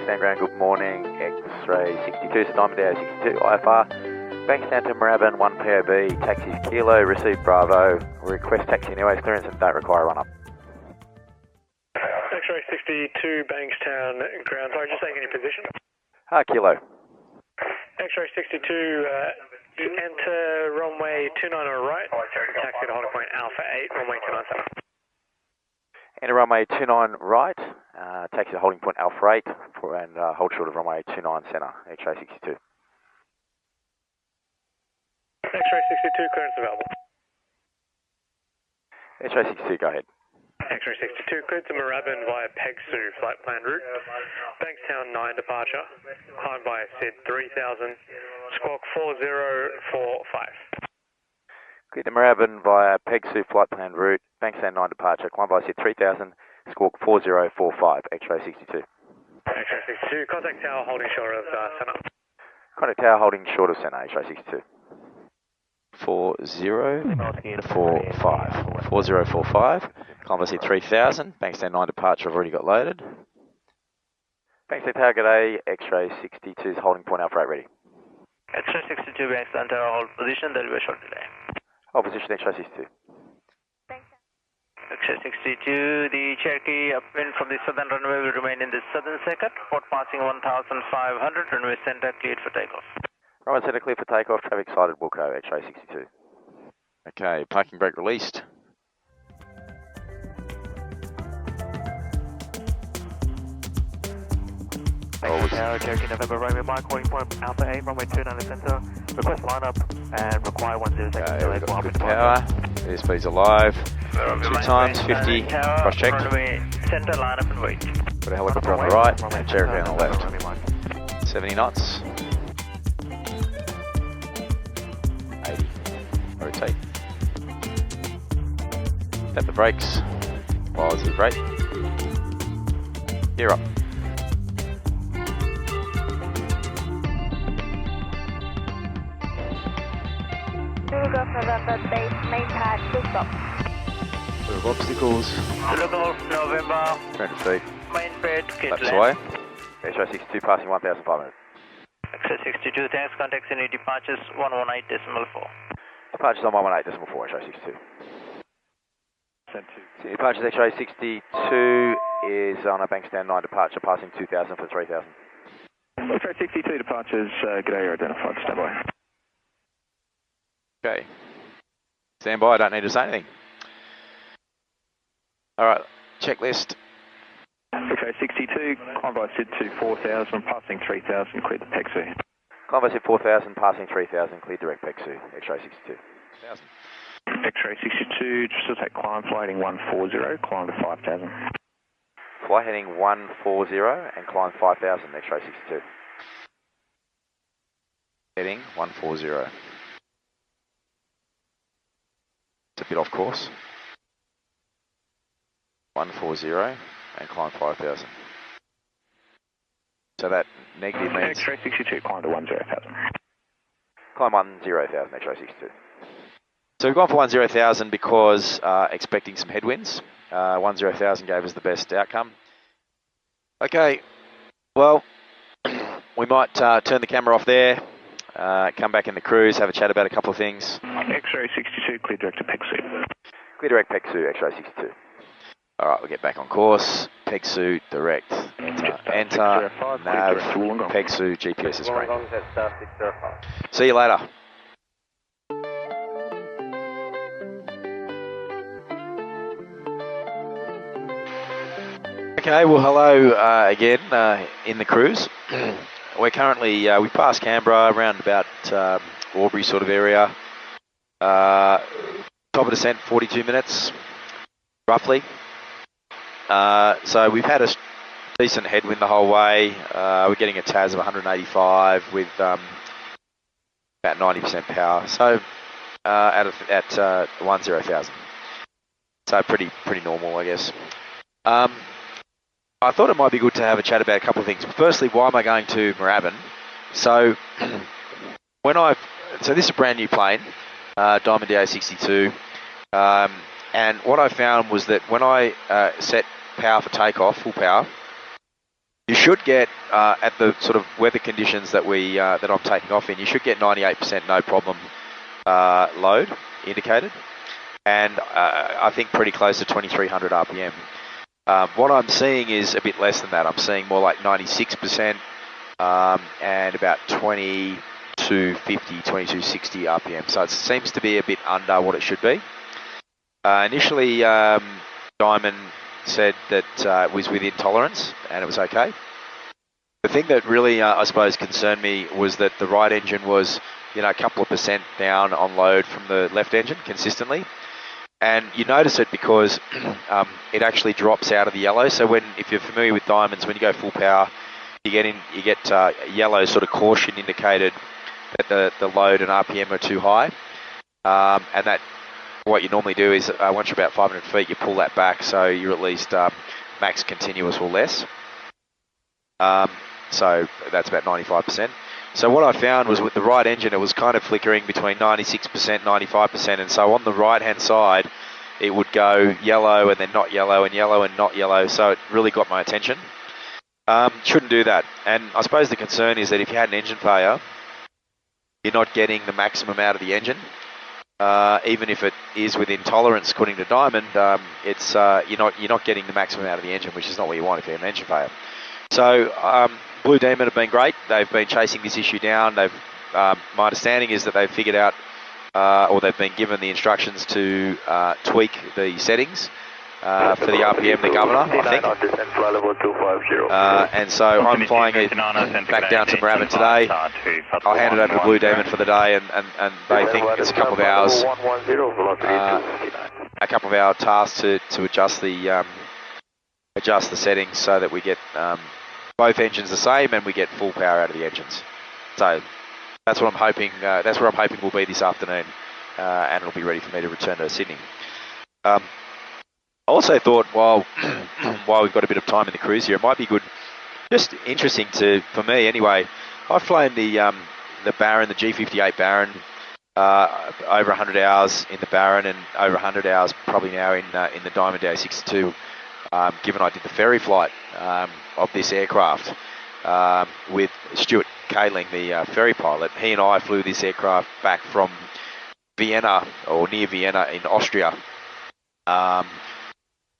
Bankstown ground, good morning. X-ray 62, so Diamond DA62, IFR. Bankstown to Moorabbin, 1 POB, taxis Kilo, receive Bravo, request taxi anyway, clearance and don't require a run-up. X-ray 62, Bankstown ground, sorry, just taking your position. Kilo. X-ray 62, enter runway 29 on the right, taxi to holding point Alpha 8, runway 29 center. Enter runway 29 right, taxi to holding point Alpha 8, and hold short of runway 29 center, X-ray 62. X-ray 62, clearance available. X-ray 62, go ahead. X-ray 62, cleared to Moorabbin via Pegsu, flight plan route. Bankstown 9 departure, climb via SID 3000, squawk 4045. Cleared to Moorabbin via Pegsu, flight plan route, Bankstown 9 departure, climb via SID 3000, squawk 4045, X-ray 62. X-ray 62, contact tower holding short of center. Contact tower holding short of center, X-ray 62. 4045. Climb via SID 3000, Bankstown 9 departure, I've already got loaded. Bankstown tower, good day, X-ray 62's holding point Alpha 8 ready. X-ray 62, Bankstown tower, hold position, there will be a short delay. Hold position, X-ray 62. X-ray 62, the Cherokee upwind from the southern runway will remain in the southern sector, port passing 1500, runway center cleared for takeoff. Runway center clear for takeoff, traffic sighted, Wilco, X-ray 62. Okay, parking brake released. Tower, Cherokee November, Romeo Mike, holding point Alpha 8, runway 29 center, request lineup and require 10 seconds delay for good power, airspeed's alive, 2 times, 50, cross checked. Runway center, lineup and wait. Got a helicopter on the right, and Cherokee on the left. 70 knots. 80, rotate. Tap the brakes, while the brake. Gear up. Zulu November base, main pad, full stop. Clear of obstacles. Zulu November, 300 feet. main bed, kit Laps land. away. X-ray 62 passing 1,500. X-ray 62, thanks, contacts any departures 118.4. Departures on 118.4, X-ray 62. So departures X-ray 62 is on a Bankstown 9 departure, passing 2,000 for 3,000. X-ray 62 departures, g'day, you're identified, stand by. Okay. Stand by, I don't need to say anything. Alright, checklist. X-ray 62, climb by SID to 4000, passing 3000, clear the Pegsu. Climb by SID 4000, passing 3000, clear direct Pegsu, X-ray 62. 1,000. X-ray 62, just to take climb, flighting 140, climb to 5000. Fly heading 140 and climb 5,000, X-ray 62. Heading 140. It's a bit off course. 140 and climb 5,000. So that negative means... X-ray 62, climb to 10,000. Climb 10,000, X-ray 62. So we've gone for 10,000 because expecting some headwinds. 10,000 gave us the best outcome. Okay, well, we might turn the camera off there, come back in the cruise, have a chat about a couple of things. X-ray 62, clear direct to Pegsu. Clear direct Pegsu, X-ray 62. Alright, we'll get back on course. Pegsu, direct, enter, nav, Pegsu, GPS is screen. See you later. Okay, well hello again in the cruise. We're currently, we passed Canberra around about Albury sort of area. Top of descent 42 minutes, roughly. So we've had a decent headwind the whole way. We're getting a TAS of 185 with about 90% power. So at 10,000. So pretty normal, I guess. I thought it might be good to have a chat about a couple of things. Firstly, why am I going to Moorabbin? So this is a brand new plane, Diamond DA62, and what I found was that when I set power for takeoff, full power, you should get at the sort of weather conditions that that I'm taking off in, you should get 98% no problem load indicated, and I think pretty close to 2300 RPM. What I'm seeing is a bit less than that. I'm seeing more like 96% and about 2250, 2260 RPM. So it seems to be a bit under what it should be. Initially, Diamond said that it was within tolerance and it was okay. The thing that really, I suppose, concerned me was that the right engine was, a couple of percent down on load from the left engine consistently. And you notice it because it actually drops out of the yellow. So if you're familiar with Diamonds, when you go full power, you get yellow sort of caution indicated that the load and RPM are too high. And that what you normally do is once you're about 500 feet, you pull that back so you're at least max continuous or less. So that's about 95%. So what I found was with the right engine, it was kind of flickering between 96%, 95%, and so on the right-hand side, it would go yellow and then not yellow and yellow and not yellow, so it really got my attention. Shouldn't do that. And I suppose the concern is that if you had an engine failure, you're not getting the maximum out of the engine. Even if it is within tolerance, according to Diamond, you're not getting the maximum out of the engine, which is not what you want if you have an engine failure. So Blue Demon have been great. They've been chasing this issue down. My understanding is that they've figured out, or they've been given the instructions to tweak the settings for the RPM, the governor, I think. And so I'm flying it back down to Moorabbin today. I'll hand it over to Blue Demon for the day, and they think it's a couple of hours task to adjust the settings so that we get both engines the same and we get full power out of the engines. So that's what I'm hoping. That's where I'm hoping will be this afternoon, and it'll be ready for me to return to Sydney. I also thought while we've got a bit of time in the cruise here, it might be good, just interesting for me anyway. I've flown the Baron, the G58 Baron, over 100 hours in the Baron and over 100 hours probably now in the Diamond DA62. Given I did the ferry flight of this aircraft with Stuart Kaling, the ferry pilot. He and I flew this aircraft back from Vienna, or near Vienna in Austria,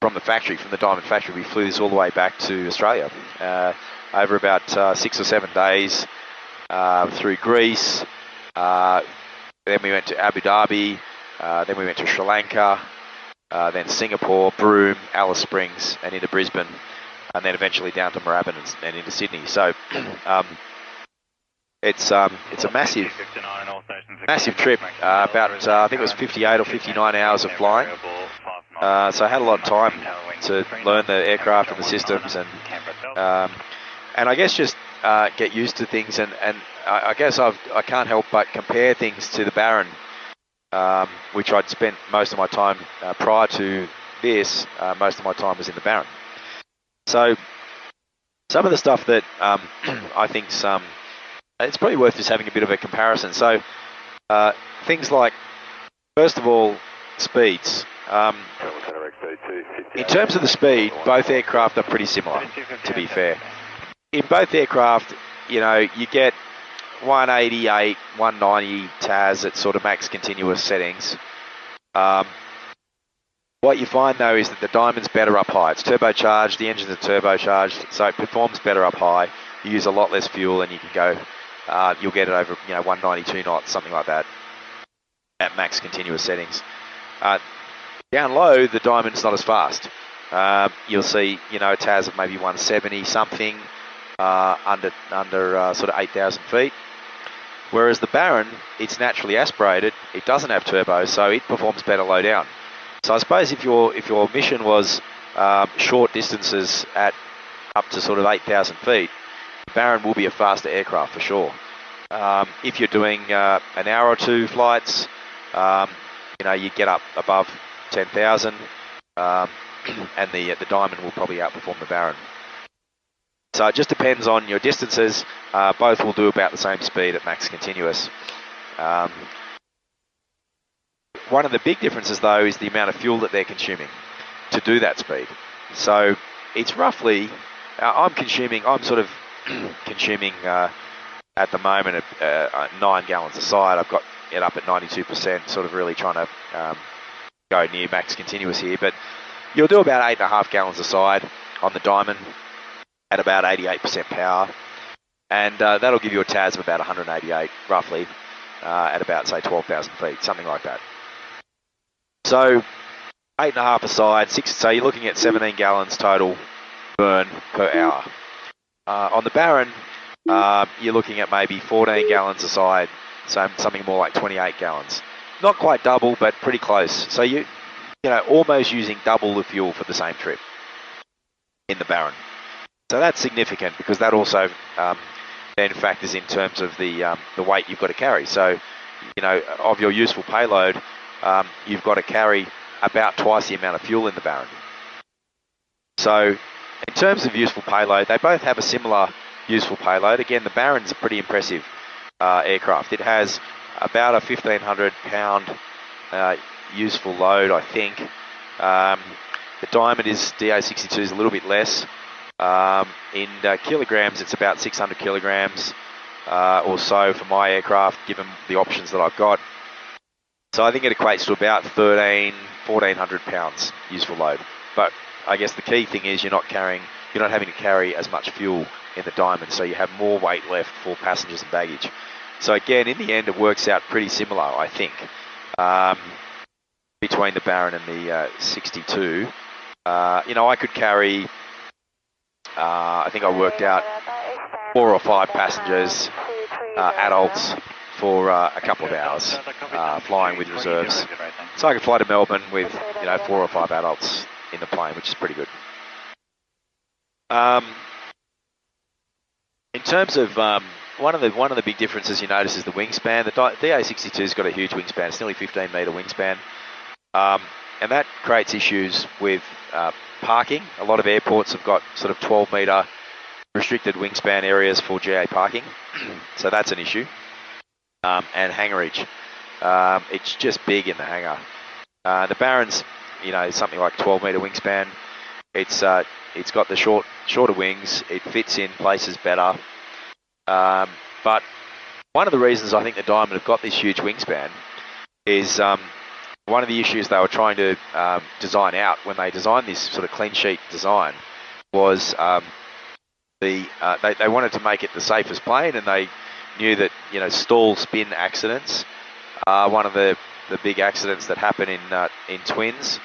from the factory, from the Diamond factory. We flew this all the way back to Australia over about 6 or 7 days through Greece. Then we went to Abu Dhabi, then we went to Sri Lanka, then Singapore, Broome, Alice Springs, and into Brisbane, and then eventually down to Moorabbin and into Sydney. So it's a massive trip. About I think it was 58 or 59 hours of flying. So I had a lot of time to learn the aircraft and the systems, and I guess just get used to things. And I guess I can't help but compare things to the Baron, which I'd spent most of my time prior to this. Most of my time was in the Baron. So some of the stuff that I think it's probably worth just having a bit of a comparison. So things like, first of all, speeds. In terms of the speed, both aircraft are pretty similar, to be fair. In both aircraft, you get 188, 190 TAS at sort of max continuous settings. What you find though is that the Diamond's better up high. It's turbocharged, the engines are turbocharged, so it performs better up high. You use a lot less fuel and you can go, you'll get it over 192 knots, something like that, at max continuous settings. Down low, the Diamond's not as fast. You'll see, a TAS of maybe 170 something, under sort of 8,000 feet. Whereas the Baron, it's naturally aspirated, it doesn't have turbo, so it performs better low down. So I suppose if your mission was short distances at up to sort of 8,000 feet, the Baron will be a faster aircraft for sure. If you're doing an hour or two flights, you get up above 10,000, and the Diamond will probably outperform the Baron. So it just depends on your distances. Both will do about the same speed at max continuous. One of the big differences though is the amount of fuel that they're consuming to do that speed. So it's roughly I'm sort of consuming at the moment 9 gallons a side. I've got it up at 92%, sort of really trying to go near max continuous here, but you'll do about 8.5 gallons a side on the Diamond at about 88% power, and that'll give you a TAS of about 188 roughly at about, say, 12,000 feet, something like that. So 8.5 a side, so you're looking at 17 gallons total burn per hour. On the Baron, you're looking at maybe 14 gallons a side, so something more like 28 gallons. Not quite double, but pretty close. So you know, almost using double the fuel for the same trip in the Baron. So that's significant because that also then factors in terms of the weight you've got to carry. So, you know, of your useful payload, you've got to carry about twice the amount of fuel in the Baron. So in terms of useful payload, they both have a similar useful payload. Again, the Baron's a pretty impressive aircraft. It has about a 1,500 pound useful load, I think. The Diamond DA62 is a little bit less. In kilograms, it's about 600 kilograms or so for my aircraft, given the options that I've got. So I think it equates to about 1,400 pounds useful load. But I guess the key thing is you're not having to carry as much fuel in the Diamond, so you have more weight left for passengers and baggage. So again, in the end, it works out pretty similar, I think, between the Baron and the 62. You know, I could carry, I think I worked out 4 or 5 passengers, adults, for a couple of hours, flying with reserves. So I could fly to Melbourne with, you know, 4 or 5 adults in the plane, which is pretty good. In terms of one of the big differences you notice is the wingspan. The DA62's got a huge wingspan. It's nearly 15 metre wingspan, and that creates issues with parking. A lot of airports have got sort of 12 metre restricted wingspan areas for GA parking, so that's an issue. And hangarage, it's just big in the hangar. The Baron's, you know, something like 12 metre wingspan. It's got the shorter wings. It fits in places better. But one of the reasons I think the Diamond have got this huge wingspan is one of the issues they were trying to design out when they designed this sort of clean sheet design was they wanted to make it the safest plane, and they knew that, you know, stall spin accidents are one of the big accidents that happen in twins,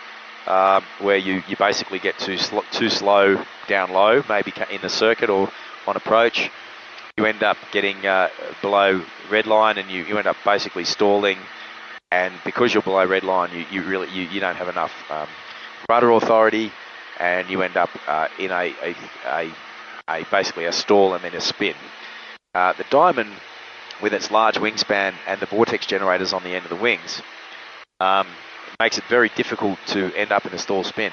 where you basically get too slow down low, maybe in the circuit or on approach. You end up getting below red line, and you end up basically stalling. And because you're below red line, you don't have enough rudder authority, and you end up in basically a stall and then a spin. The Diamond, with its large wingspan and the vortex generators on the end of the wings, makes it very difficult to end up in a stall spin,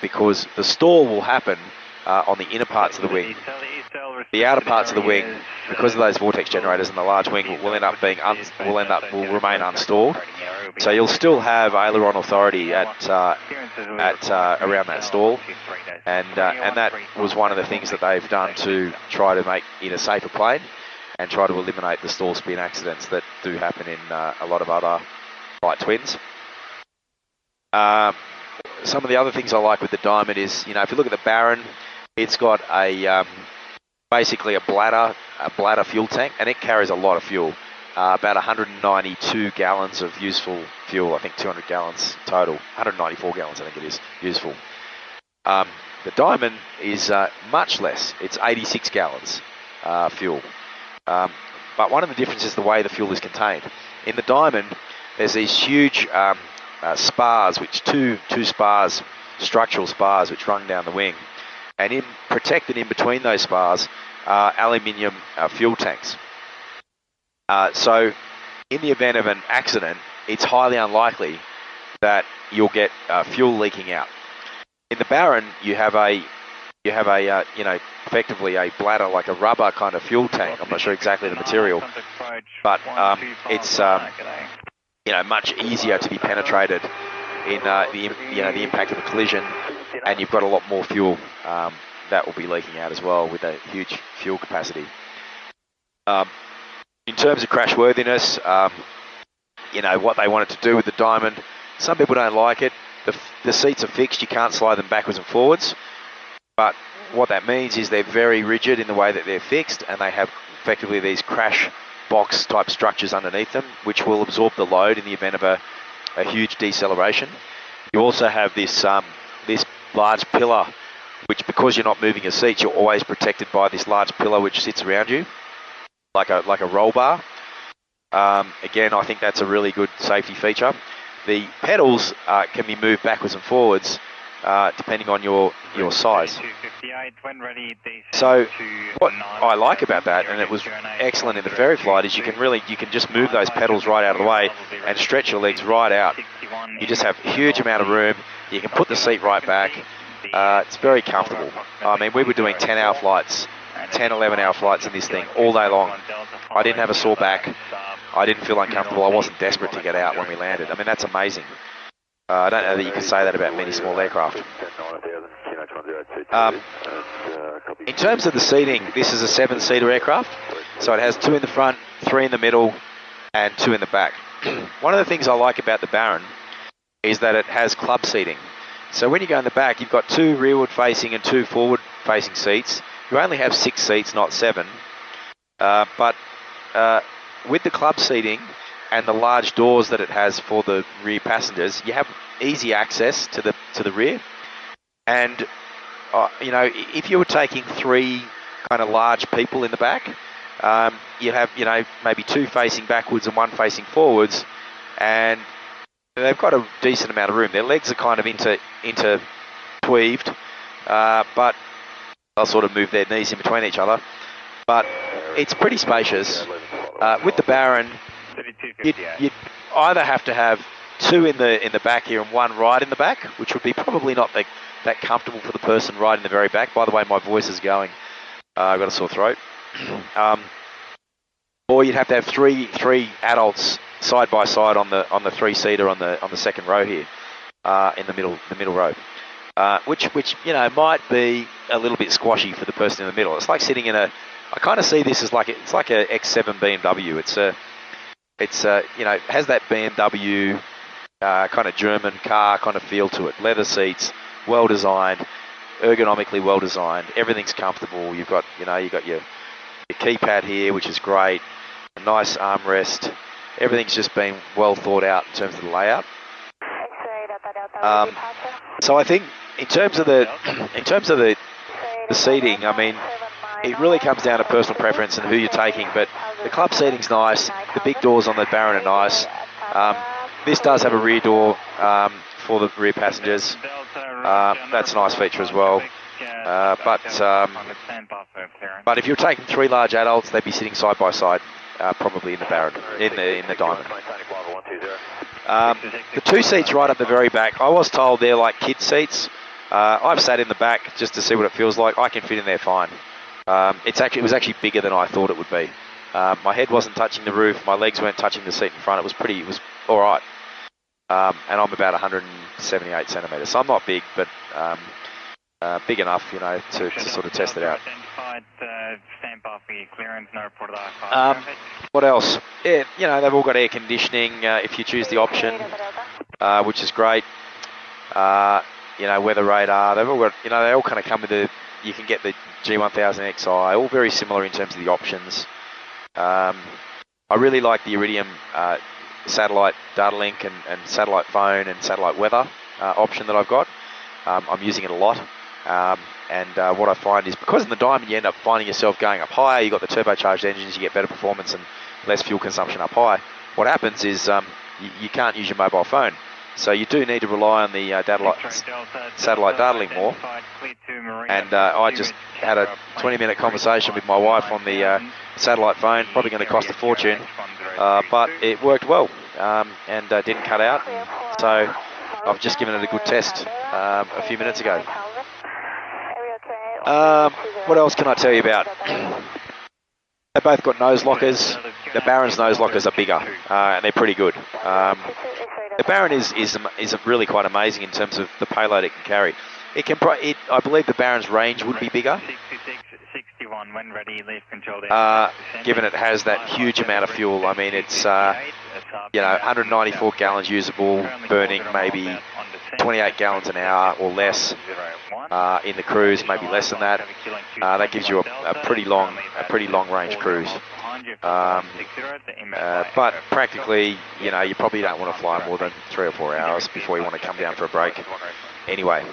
because the stall will happen on the inner parts of the wing. The outer parts of the wing, because of those vortex generators and the large wing, will remain unstalled. So you'll still have aileron authority at around that stall, and that was one of the things that they've done to try to make it a safer plane and try to eliminate the stall spin accidents that do happen in a lot of other flight twins. Some of the other things I like with the Diamond is, you know, if you look at the Baron, it's got basically a bladder fuel tank, and it carries a lot of fuel. About 192 gallons of useful fuel. I think 200 gallons total. 194 gallons, I think it is, useful. The Diamond is much less. It's 86 gallons fuel. But one of the differences is the way the fuel is contained. In the Diamond, there's these huge spars, two spars, structural spars, which run down the wing. And protected in between those spars are aluminium fuel tanks. So in the event of an accident, it's highly unlikely that you'll get fuel leaking out. In the Baron, you have effectively a bladder, like a rubber kind of fuel tank. I'm not sure exactly the material, but it's much easier to be penetrated in the impact of a collision, and you've got a lot more fuel that will be leaking out as well with a huge fuel capacity. In terms of crashworthiness, you know, what they wanted to do with the Diamond, some people don't like it. The seats are fixed, you can't slide them backwards and forwards, but what that means is they're very rigid in the way that they're fixed, and they have effectively these crash box type structures underneath them, which will absorb the load in the event of a huge deceleration. You also have this this large pillar, which, because you're not moving your seats, you're always protected by this large pillar which sits around you, like a roll bar. Again, I think that's a really good safety feature. The pedals can be moved backwards and forwards depending on your size. So what I like about that, and it was excellent in the ferry flight, is you can just move those pedals right out of the way and stretch your legs right out. You just have a huge amount of room. You can put the seat right back. It's very comfortable. I mean, we were doing 10-hour flights, 10, 11-hour flights in this thing all day long. I didn't have a sore back. I didn't feel uncomfortable. I wasn't desperate to get out when we landed. I mean, that's amazing. I don't know that you can say that about many small aircraft. In terms of the seating, this is a 7-seater aircraft. So it has 2 in the front, 3 in the middle, and 2 in the back. One of the things I like about the Baron is that it has club seating. So when you go in the back, you've got 2 rearward-facing and 2 forward-facing seats. You only have 6 seats, not 7. But with the club seating and the large doors that it has for the rear passengers, you have easy access to the rear. And you know, if you were taking 3 kind of large people in the back, you have, you know, maybe 2 facing backwards and 1 facing forwards, and they've got a decent amount of room. Their legs are kind of interweaved, but they'll sort of move their knees in between each other. But it's pretty spacious. With the Baron, you'd either have to have 2 in the back here and 1 right in the back, which would be probably not that comfortable for the person right in the very back. By the way, my voice is going. I've got a sore throat. Or you'd have to have three adults side by side on the 3-seater on the second row here, in the middle row, which you know, might be a little bit squashy for the person in the middle. It's like sitting in I kind of see this as it's like a X7 BMW. It's you know, it has that BMW kind of German car kind of feel to it. Leather seats, well designed, ergonomically well designed. Everything's comfortable. You've got your keypad here, which is great. A nice armrest. Everything's just been well thought out in terms of the layout. So I think in terms of the seating, I mean, it really comes down to personal preference and who you're taking. But the club seating's nice. The big doors on the Baron are nice. This does have a rear door for the rear passengers. That's a nice feature as well. But if you're taking 3 large adults, they'd be sitting side by side, probably in the Baron, in the Diamond. The 2 seats right up the very back, I was told they're like kid seats. I've sat in the back just to see what it feels like. I can fit in there fine. It was actually bigger than I thought it would be. My head wasn't touching the roof. My legs weren't touching the seat in front. It was all right. And I'm about 178 centimetres, so I'm not big, but big enough, you know, to sort of test it out. What else? Yeah, you know, they've all got air conditioning if you choose the option, which is great. You know, weather radar. They've all got, you know, they all kind of come with you can get the G1000XI, all very similar in terms of the options. I really like the Iridium satellite data link and satellite phone and satellite weather option that I've got. I'm using it a lot. And what I find is, because in the Diamond you end up finding yourself going up higher, you've got the turbocharged engines, you get better performance and less fuel consumption up high. What happens is you can't use your mobile phone. So you do need to rely on the satellite data link more. And I just had a 20-minute conversation with my wife on the satellite phone, probably going to cost a fortune, but it worked well and didn't cut out. So I've just given it a good test a few minutes ago. What else can I tell you about? They both got nose lockers. The Baron's nose lockers are bigger, and they're pretty good. The Baron is really quite amazing in terms of the payload it can carry. It can. I believe the Baron's range would be bigger. 6661 when ready, leave control. Given it has that huge amount of fuel. I mean, it's 194 gallons usable, burning maybe 28 gallons an hour or less. In the cruise, maybe less than that. That gives you a pretty long range cruise. But practically, you probably don't want to fly more than 3 or 4 hours before you want to come down for a break. Anyway,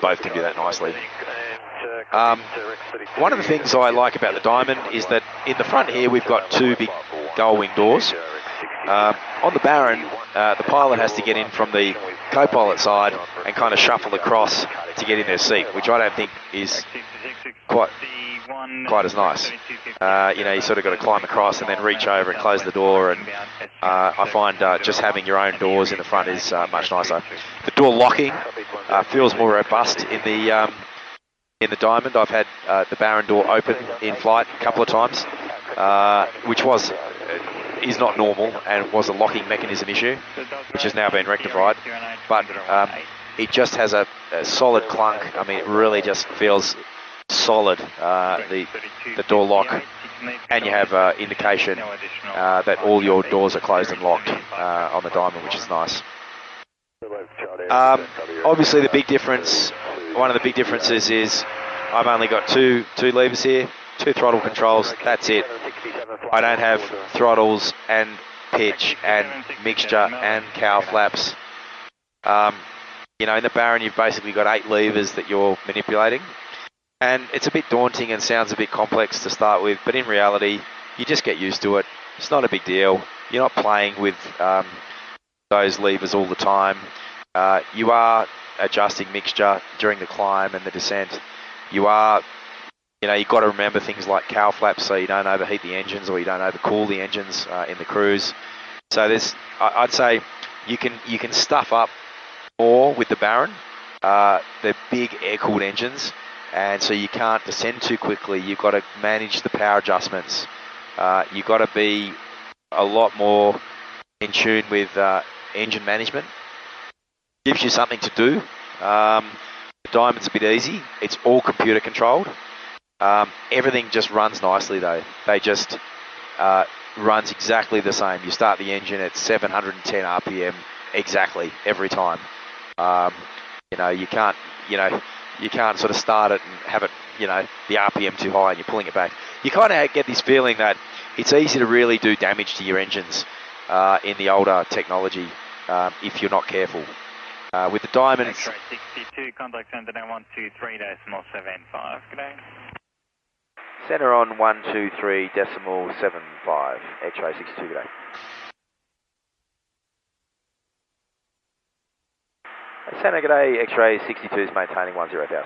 both can do that nicely. One of the things I like about the Diamond is that in the front here we've got 2 big gull wing doors. On the Baron, the pilot has to get in from the co-pilot side and kind of shuffle across to get in their seat, which I don't think is quite as nice. You sort of got to climb across and then reach over and close the door, and I find just having your own doors in the front is much nicer. The door locking feels more robust in the Diamond. I've had the Baron door open in flight a couple of times, which is not normal and was a locking mechanism issue, which has now been rectified. But it just has a solid clunk. I mean, it really just feels solid, the door lock, and you have indication that all your doors are closed and locked on the Diamond, which is nice. Obviously, one of the big differences is I've only got two levers here, 2 throttle controls, that's it. I don't have throttles and pitch and mixture and cowl flaps. In the Baron you've basically got 8 levers that you're manipulating, and it's a bit daunting and sounds a bit complex to start with, but in reality you just get used to it. It's not a big deal. You're not playing with those levers all the time. You are adjusting mixture during the climb and the descent. You've got to remember things like cowl flaps so you don't overheat the engines or you don't overcool the engines in the cruise. So I'd say you can stuff up more with the Baron. They're big air-cooled engines, and so you can't descend too quickly. You've got to manage the power adjustments. You've got to be a lot more in tune with engine management. Gives you something to do. The Diamond's a bit easy. It's all computer controlled. Everything just runs nicely though. They just runs exactly the same. You start the engine at 710 RPM exactly every time. You can't sort of start it and have it, the RPM too high and you're pulling it back. You kind of get this feeling that it's easy to really do damage to your engines in the older technology if you're not careful. With the Diamond, X-ray 62, contact center 123.75. Good day. Center on 123.75. X-ray 62, good day. Center, good day. X-ray 62 is maintaining 10,000.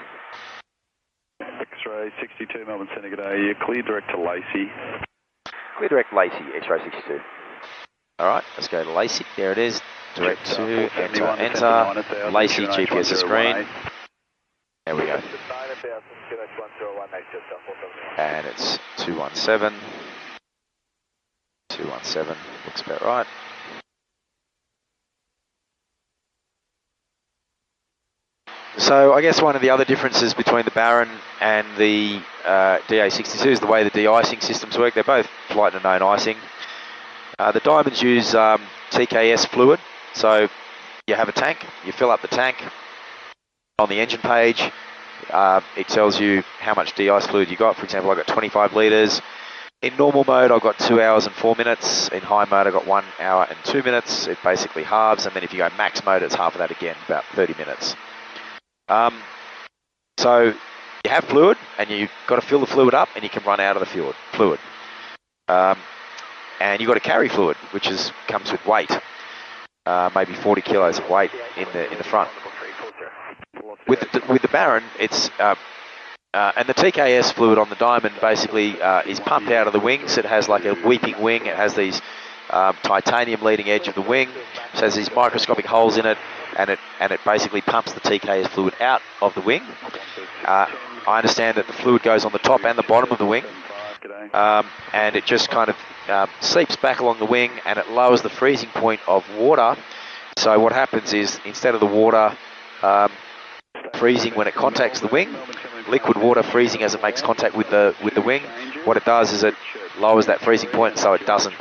X-ray 62, Melbourne Centre, good day. You're clear direct to Lacey. Clear direct Lacey, X-ray 62. Alright, let's go to Lacey. There it is. Direct to enter. Lacey, GPS is green. There we go. And it's 217. 217, looks about right. So I guess one of the other differences between the Baron and the DA62 is the way the de-icing systems work. They're both flight and known icing. The Diamonds use TKS fluid. So you have a tank, you fill up the tank. On the engine page, it tells you how much de-ice fluid you got. For example, I've got 25 litres. In normal mode, I've got 2 hours and 4 minutes. In high mode, I've got 1 hour and 2 minutes. It basically halves, and then if you go max mode, it's half of that again, about 30 minutes. So you have fluid, and you've got to fill the fluid up, and you can run out of the fluid. And you've got to carry fluid, which comes with weight. Maybe 40 kilos of weight in the front. With the Baron, it's and the TKS fluid on the Diamond basically is pumped out of the wings. It has like a weeping wing. It has these titanium leading edge of the wing. So it has these microscopic holes in it, and it basically pumps the TKS fluid out of the wing. I understand that the fluid goes on the top and the bottom of the wing, and it just kind of seeps back along the wing, and it lowers the freezing point of water. So what happens is, instead of the water freezing when it contacts the wing. Liquid water freezing as it makes contact with the wing. What it does is it lowers that freezing point so it doesn't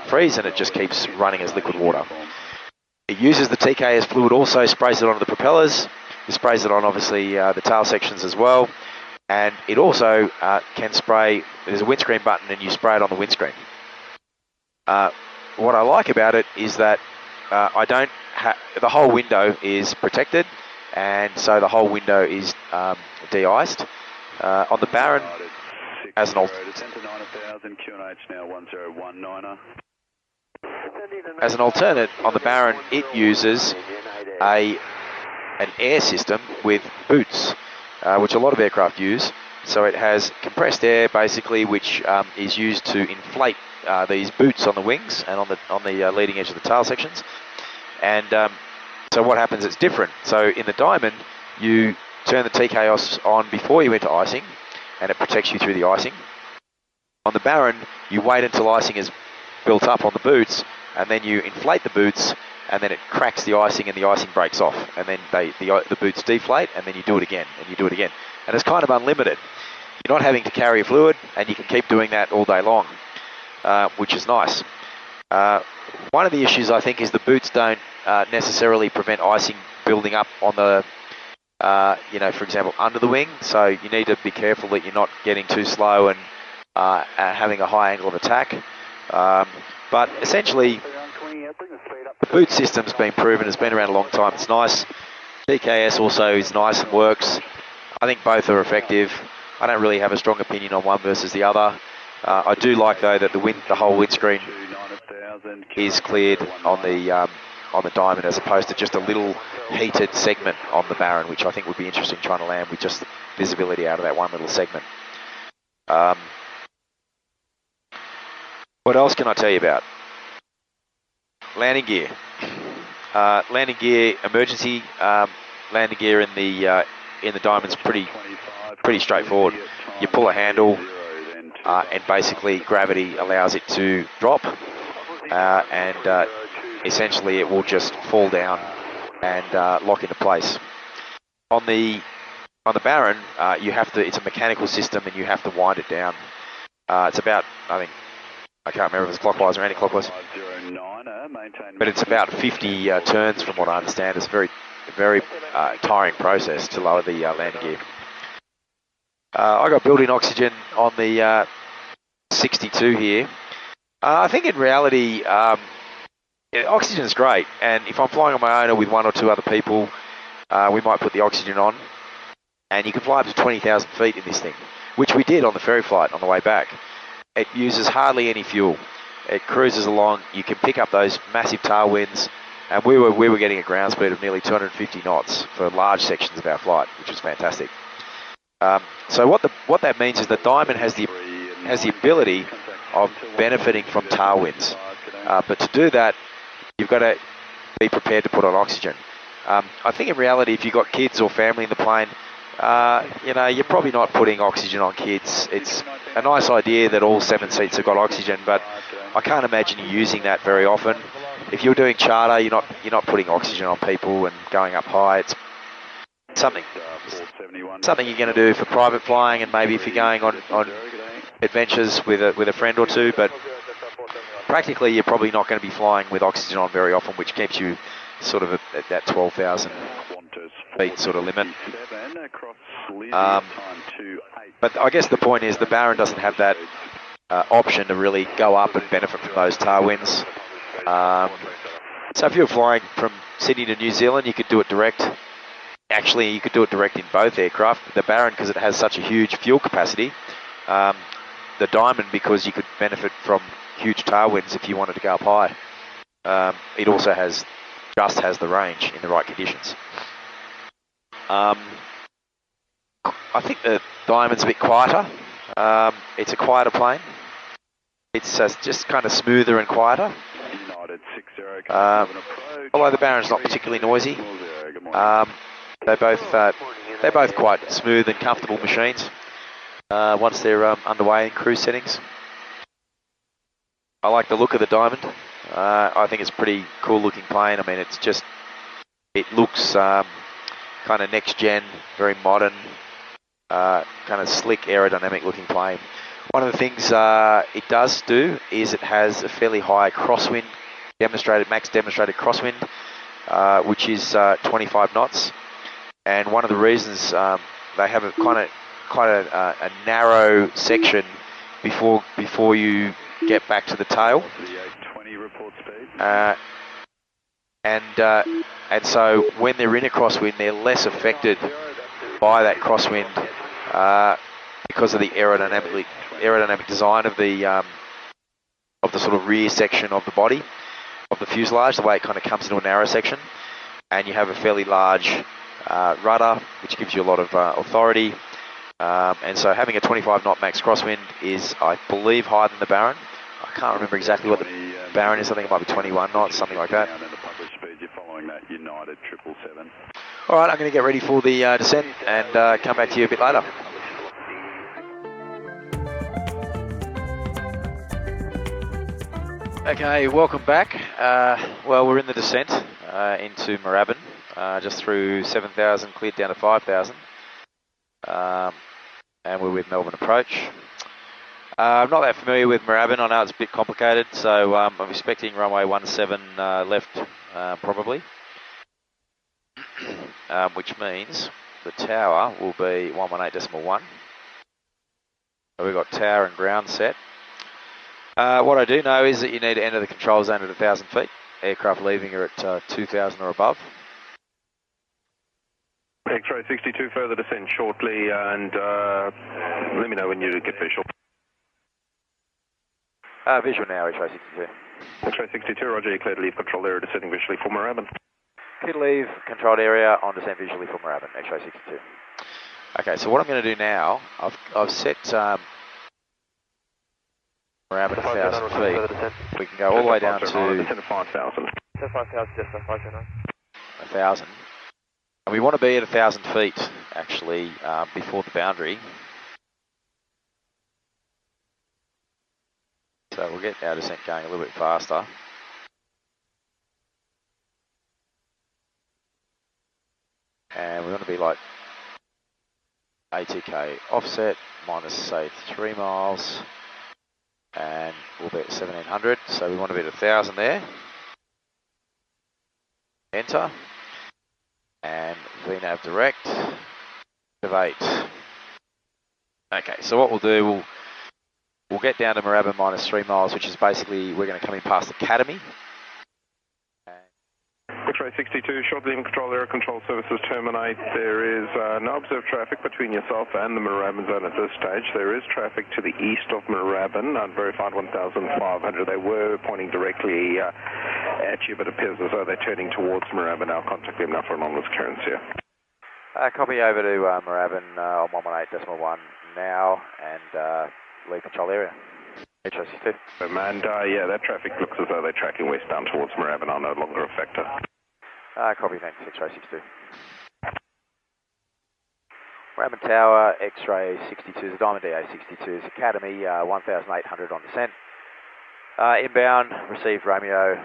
freeze, and it just keeps running as liquid water. It uses the TKS fluid, also sprays it onto the propellers. It sprays it on obviously the tail sections as well, and it also can spray. There's a windscreen button and you spray it on the windscreen. What I like about it is that the whole window is protected, and so the whole window is de-iced. On the Baron, as an alternate, on the Baron, it uses an air system with boots, which a lot of aircraft use. So it has compressed air, basically, which is used to inflate these boots on the wings and on the leading edge of the tail sections. And so what happens, it's different. So in the Diamond, you turn the TKOS on before you enter icing, and it protects you through the icing. On the Baron, you wait until icing is built up on the boots, and then you inflate the boots, and then it cracks the icing and the icing breaks off. And then the boots deflate, and then you do it again, and you do it again. And it's kind of unlimited. You're not having to carry a fluid, and you can keep doing that all day long, which is nice. One of the issues, I think, is the boots don't necessarily prevent icing building up on the, for example, under the wing. So you need to be careful that you're not getting too slow and having a high angle of attack. But essentially, the boot system's been proven, it's been around a long time, it's nice. DKS also is nice and works. I think both are effective. I don't really have a strong opinion on one versus the other. I do like, though, that the whole windscreen is cleared on the Diamond, as opposed to just a little heated segment on the Baron, which I think would be interesting trying to land with just visibility out of that one little segment. What else can I tell you about? Landing gear. Landing gear, emergency landing gear in the Diamond's pretty straightforward. You pull a handle, and basically gravity allows it to drop, and essentially it will just fall down and lock into place. On the Baron, it's a mechanical system, and you have to wind it down. It's about, I can't remember if it's clockwise or anti-clockwise, but it's about 50 turns from what I understand. It's a very tiring process to lower the landing gear. I got built-in oxygen on the 62 here. I think in reality, oxygen is great, and if I'm flying on my own or with one or two other people, we might put the oxygen on, and you can fly up to 20,000 feet in this thing, which we did on the ferry flight on the way back. It uses hardly any fuel. It cruises along. You can pick up those massive tailwinds, and we were getting a ground speed of nearly 250 knots for large sections of our flight, which was fantastic. So what that means is that Diamond has the ability of benefiting from tailwinds, but to do that, you've got to be prepared to put on oxygen. I think in reality, if you've got kids or family in the plane, you're probably not putting oxygen on kids. It's a nice idea that all 7 seats have got oxygen, but I can't imagine you using that very often. If you're doing charter, you're not putting oxygen on people and going up high. It's something you're going to do for private flying, and maybe if you're going on adventures with a friend or two, but practically you're probably not going to be flying with oxygen on very often, which keeps you sort of at that 12,000 feet sort of limit. But I guess the point is the Baron doesn't have that option to really go up and benefit from those tailwinds. So if you're flying from Sydney to New Zealand, you could do it direct. Actually, you could do it direct in both aircraft. The Baron, because it has such a huge fuel capacity. The Diamond, because you could benefit from huge tailwinds if you wanted to go up high. It also has the range in the right conditions. I think the Diamond's a bit quieter. It's a quieter plane. It's just kind of smoother and quieter. Although the Baron's not particularly noisy. They're both quite smooth and comfortable machines once they're underway in cruise settings. I like the look of the Diamond. I think it's a pretty cool looking plane. I mean, it looks kind of next gen, very modern, kind of slick aerodynamic looking plane. One of the things it does do is it has a fairly high crosswind, max demonstrated crosswind, which is 25 knots. And one of the reasons they have a kind of a narrow section before you get back to the tail. And so when they're in a crosswind, they're less affected by that crosswind because of the aerodynamic design of the sort of rear section of the body of the fuselage, the way it kind of comes into a narrow section, and you have a fairly large rudder, which gives you a lot of authority. And so having a 25 knot max crosswind is, I believe, higher than the Baron. I can't remember exactly what the Baron is. I think it might be 21 knots, something like that. All right, I'm going to get ready for the descent and come back to you a bit later. Okay, welcome back. Well, we're in the descent into Moorabbin, just through 7,000, cleared down to 5,000. And we're with Melbourne approach. I'm not that familiar with Moorabbin. I know it's a bit complicated, so I'm expecting runway 17 left, probably. Which means the tower will be 118.1. So we've got tower and ground set. What I do know is that you need to enter the control zone at 1,000 feet. Aircraft leaving are at 2,000 or above. X-ray 62, further descend shortly, and let me know when you get visual. Visual now, X-ray 62. X-ray 62, roger, you cleared to leave control area, descending visually for Moorabbin. Clear to leave controlled area on descent visually for Moorabbin, X-ray 62. Okay, so what I'm going to do now, I've set Moorabbin 1,000 feet. We can go all the way down to 5,000. 5,000, just 5,000. 1,000. And we want to be at 1,000 feet, actually, before the boundary. So we'll get our descent going a little bit faster. And we're going to be like ATK offset, minus, say, 3 miles. And we'll be at 1,700, so we want to be at 1,000 there. Enter. And VNAV direct, activate. Okay, so what we'll do, we'll get down to Moorabbin minus 3 miles, which is basically, we're going to come in past Academy. X-ray 62, short leaving control area, control services terminate. There is no observed traffic between yourself and the Moorabbin zone at this stage. There is traffic to the east of Moorabbin, unverified 1,500. They were pointing directly at you, but it appears as though they're turning towards Moorabbin. I'll contact them now for anonymous clearance here. Copy over to Moorabbin on 118.1 now, and leave control area. X-ray 62. And yeah, that traffic looks as though they're tracking westbound towards Moorabbin. I'm no longer a factor. Copy, thanks, X-ray 62. Moorabbin Tower, X-ray 62, the Diamond DA62 is Academy, 1,800 on descent. Inbound, received Romeo,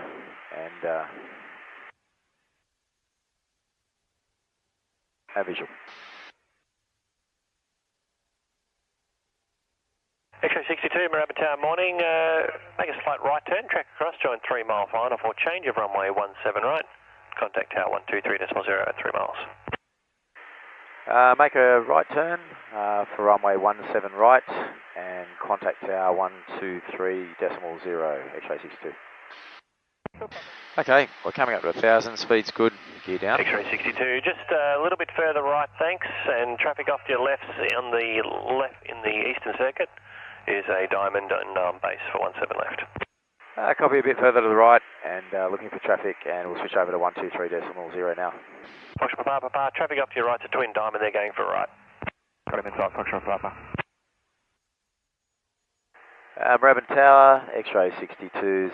and visual. X-ray 62, Moorabbin Tower, morning. Make a slight right turn, track across, join 3 mile final for change of runway 17 right. Contact tower 123.0 at 3 miles. Make a right turn for runway 17 right and contact tower 123.0, X-ray 62. Okay, we're coming up to 1,000, speed's good, gear down. X-ray 62, just a little bit further right, thanks, and traffic off to your left on the left in the eastern circuit is a Diamond and base for 17 left. Copy a bit further to the right and looking for traffic, and we'll switch over to 123.0 now. Foxtrot Papa, traffic up to your right's a twin Diamond, they're going for a right. Got him inside, Foxtrot Papa. Moorabbin Tower, X-ray 62's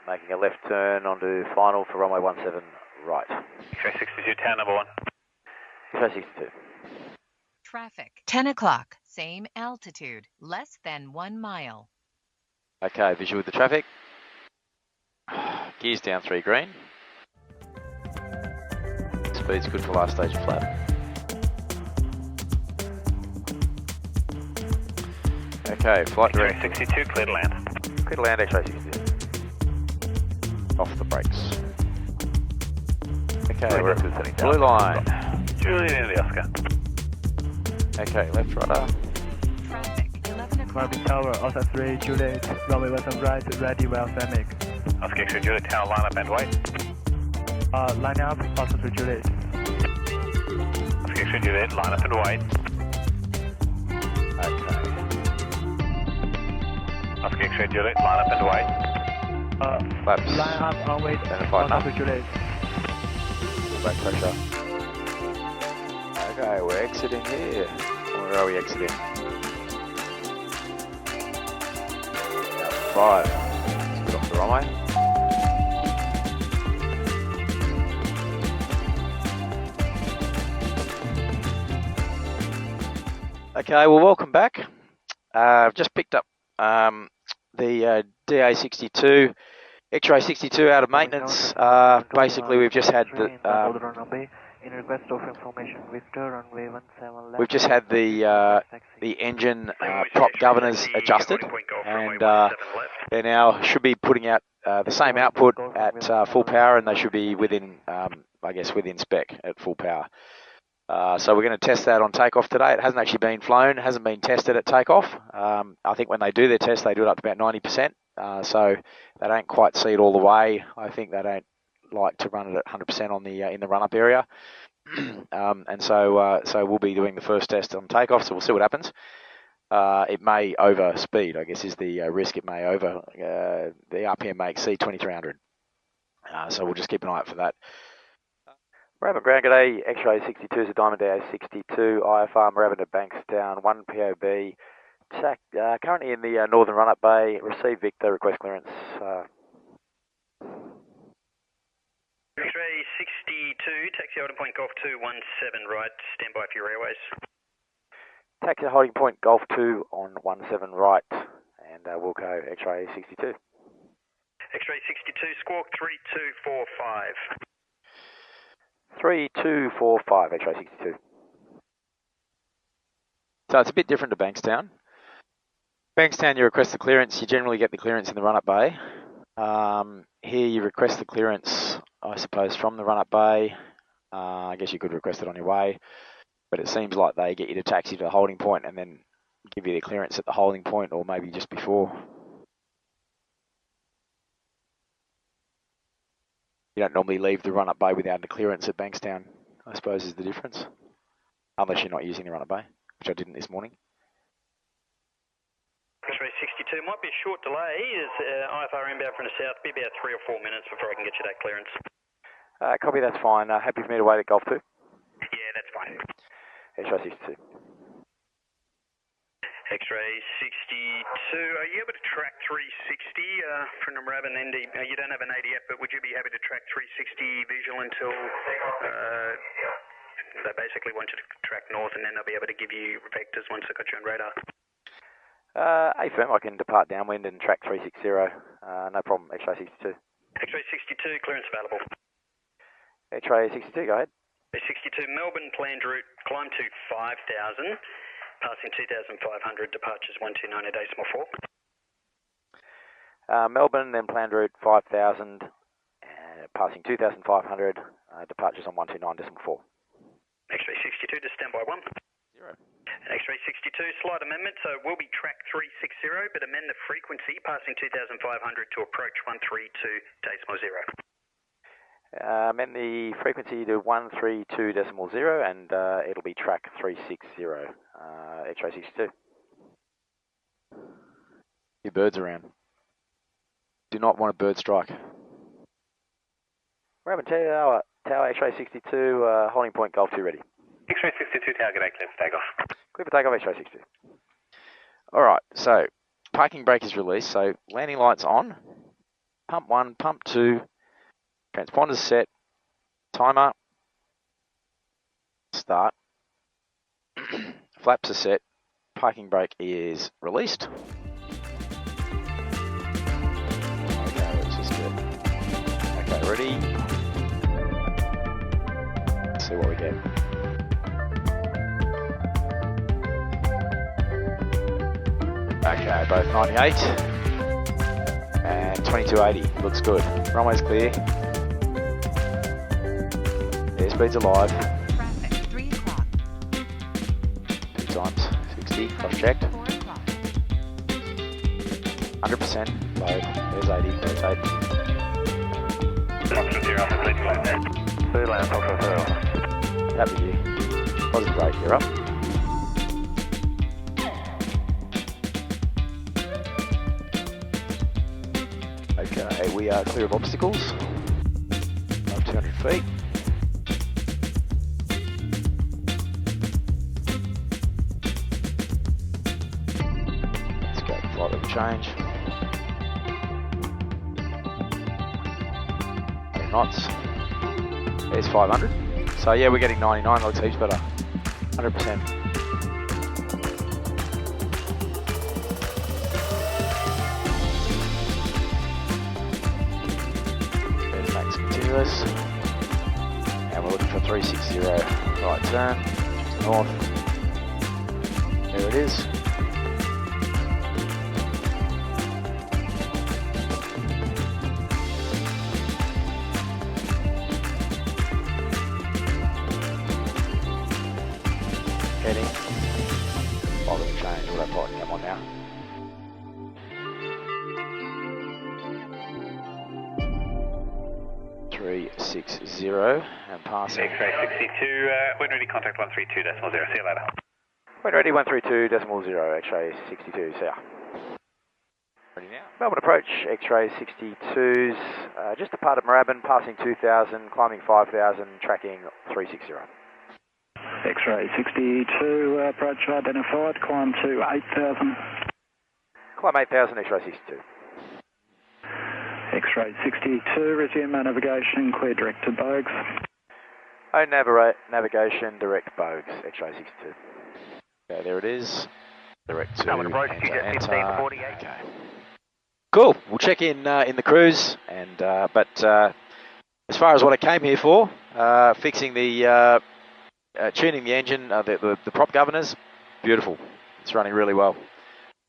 making a left turn onto final for runway 17 right. X-ray 62, tower number 1. X-ray 62. Traffic, 10 o'clock, same altitude, less than 1 mile. Okay, visual with the traffic. Gears down 3 green. Speed's good for last stage of flap. Okay, flight direct. 62, clear to land. Clear to land, X-ray 62. Off the brakes. Okay, we're at blue line. Juliet in the Oscar. Okay, left rudder. Traffic, 11 o'clock. Moorabbin Tower, Oscar 3, Juliet, runway 17 right, ready, well, Femic. Oscar X-ray Juliet, tower line up and wait. Line up, Oscar 3, Juliet. Oscar X-ray Juliet, line up and wait. Okay. Oscar X-ray Juliet, line up and wait. Flaps. Line up, on wait, Identified Oscar enough. 3, Juliet. Back pressure. Okay, we're exiting here. Where are we exiting? Out 5. Let's get off the runway. Okay, well, welcome back. I've just picked up the DA62, X-ray 62 out of maintenance. Basically, we've just had the we've just had the engine prop governors adjusted, and they now should be putting out the same output at full power, and they should be within, I guess, within spec at full power. So we're going to test that on takeoff today. It hasn't actually been flown, hasn't been tested at takeoff. I think when they do their test, they do it up to about 90%. So they don't quite see it all the way. I think they don't like to run it at 100% on the in the run-up area. And so we'll be doing the first test on takeoff. So we'll see what happens. It may overspeed, I guess, is the risk. It may the RPM may exceed 2300. So we'll just keep an eye out for that. Moorabbin ground, g'day, X-ray 62 is a Diamond DA62, IFR Moorabbin to Bankstown, 1 POB, currently in the northern run-up bay, receive Victor, request clearance. X-ray 62, taxi holding point Golf 217 right, stand by for your airways. Taxi holding point Golf 2 on 17 right, and we'll go X-ray 62. X-ray 62, squawk 3245. 3245, X-ray 62. So it's a bit different to Bankstown. Bankstown, you request the clearance, you generally get the clearance in the run-up bay. Here you request the clearance, I suppose, from the run-up bay. I guess you could request it on your way, but it seems like they get you to taxi to the holding point and then give you the clearance at the holding point, or maybe just before. You don't normally leave the run-up bay without a clearance at Bankstown, I suppose, is the difference. Unless you're not using the run-up bay, which I didn't this morning. X-ray 62, might be a short delay. Is IFR inbound from the south, be about 3 or 4 minutes before I can get you that clearance. Copy, that's fine. Happy for me to wait at Golf 2? Yeah, that's fine. X-ray 62. X-ray 62, are you able to track 360 from the Moorabbin ND? You don't have an ADF, but would you be happy to track 360 visual until they basically want you to track north, and then they'll be able to give you vectors once they've got you on radar? AFM, I can depart downwind and track 360. No problem, X-ray 62. X-ray 62, clearance available. X-ray 62, go ahead. 62, Melbourne planned route, climb to 5,000. Passing 2,500, departures 129.4. Melbourne, then planned route 5,000, passing 2,500, departures on 129.4. X-ray 62 to standby 1. 0. X-ray 62, slight amendment, so we'll be track 360, but amend the frequency, passing 2,500 to approach 132.0. Amend the frequency to 132.0, and it'll be track 360, X-ray 62. Your bird's around. Do not want a bird strike. Moorabbin Tower, X-ray 62, holding point Golf 2 ready. X-ray 62, tower, g'day, clear for takeoff. Clear for takeoff, X-ray 62. Alright, so parking brake is released, so landing lights on, pump 1, pump 2, transponders set, timer, start, flaps are set, parking brake is released. Okay, let's just get, okay, ready, Okay, both 98 and 2280. Looks good. Runway's clear. Airspeed's alive. Traffic, 3 o'clock. 2 times 60. Cross checked. 4 o'clock. 100% load. There's 80. Rotate. Third land, Foxtrot 0. Happy view. Positive rate, you're up. Okay, we are clear of obstacles. Up 200 feet. Let's go flight level change. 10 knots. There's 500. So yeah, we're getting 99, looks heaps better. 100%. There's max continuous. And we're looking for 360 right turn, north. There it is. Heading. I'll let me change all that button. Come on now. .360 and passing. X-ray 62, when ready, contact 132.0. See you later. When ready, 132.0, X-ray 62, see ya. Ready now. Melbourne approach, X-ray 62s, just departed Moorabbin, passing 2,000, climbing 5,000, tracking 360. X-ray 62, approach identified, climb to 8,000. Climb 8,000, X-ray 62. X-ray 62, resume navigation, clear direct to Bogues. Oh, navigation, direct Bogues, X-ray 62. Okay, there it is. Direct to Melbourne approach, enter. 1548. Okay. Cool. We'll check in the cruise, and but as far as what I came here for, fixing the tuning the engine, the prop governors, beautiful. It's running really well.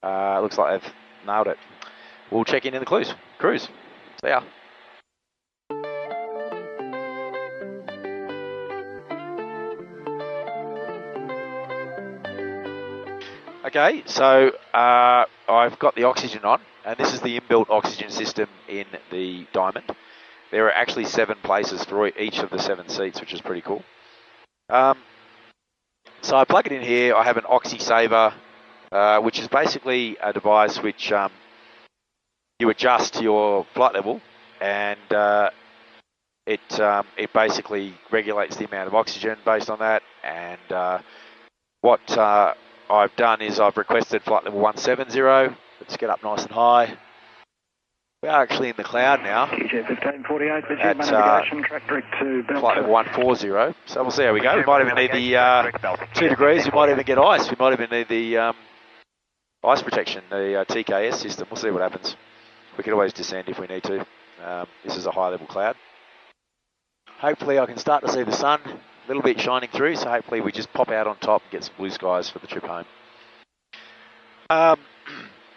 Looks like they've nailed it. We'll check in the cruise. See ya. Okay, so I've got the oxygen on, and this is the inbuilt oxygen system in the Diamond. There are actually 7 places for each of the 7 seats, which is pretty cool. So I plug it in here. I have an Oxy Saver, which is basically a device which you adjust to your flight level, and it basically regulates the amount of oxygen based on that. And what I've done is I've requested flight level 170. Let's get up nice and high. We are actually in the cloud now. TJ1548, At navigation, track direct to flight level 140. So we'll see how we go. We might even need the 2 degrees. We might even get ice. We might even need the ice protection, the TKS system. We'll see what happens. We can always descend if we need to. This is a high level cloud. Hopefully I can start to see the sun a little bit shining through, so hopefully we just pop out on top and get some blue skies for the trip home.